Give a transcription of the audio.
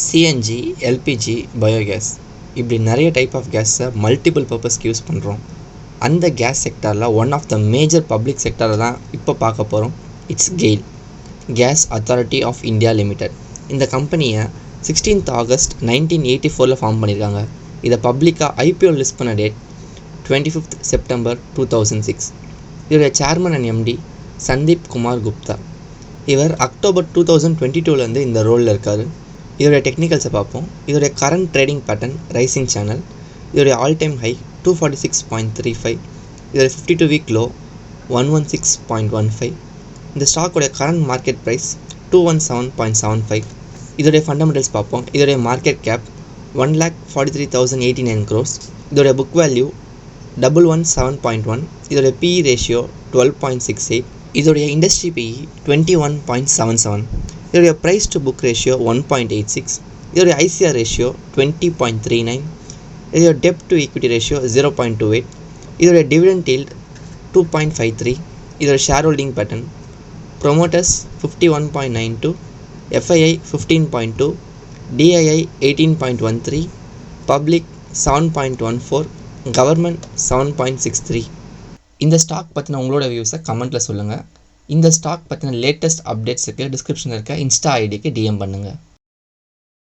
CNG, LPG, biogas இப்படி நிறைய type of கேஸை மல்டிபிள் பர்பஸ்க்கு யூஸ் பண்ணுறோம். அந்த கேஸ் செக்டாரில் one of the major public செக்டாரை தான் இப்போ பார்க்க போகிறோம். It's GAIL, gas authority of India limited. இந்த கம்பெனியை 16th August 1984 ஃபார்ம் பண்ணியிருக்காங்க. இதை பப்ளிக்காக ஐபிஓ லிஸ்ட் பண்ண டேட் 25th September 2006. இதோடைய chairman and MD Sandeep Kumar Gupta. இவர் அக்டோபர் 2022 இந்த ரோலில் இருக்கார். இதோடைய டெக்னிக்கல்ஸை பார்ப்போம். இதோடைய current trading pattern rising channel. இதோடைய ஆல் டைம் ஹை 246.35. இதோடைய 52 வீக் லோ 116.15. இந்த ஸ்டாக்கோடைய கரண்ட் மார்க்கெட் ப்ரைஸ் 217.75. இதோடைய ஃபண்டமெண்டல்ஸ் பார்ப்போம். இதோடைய மார்க்கெட் கேப் 1,43,089 crores. இதோடைய புக் வேல்யூ 117.1. இதோடைய PE ரேஷியோ 12.68. இதோடைய இண்டஸ்ட்ரி PE 21.77. இதோடைய ப்ரைஸ் டு புக் ரேஷியோ 1.86. இதோடைய ICR ரேஷியோ 20.39. இதோடைய டெப்ட் டு ஈக்விட்டி ரேஷியோ 0.28. இதோடைய டிவிடெண்ட் ஈல்ட் 2.53. இதோடைய share holding pattern promoters 51.92, FII 15.2, DII 18.13, public 7.14, government 7.63. இந்த ஸ்டாக் பற்றின உங்களோட வியூஸை கமெண்ட்டில் சொல்லுங்கள். இந்த ஸ்டாக் பற்றின லேட்டஸ்ட் அப்டேட்ஸுக்கு டிஸ்கிரிப்ஷனில் இருக்க இன்ஸ்டா ஐடிக்கு DM பண்ணுங்கள்.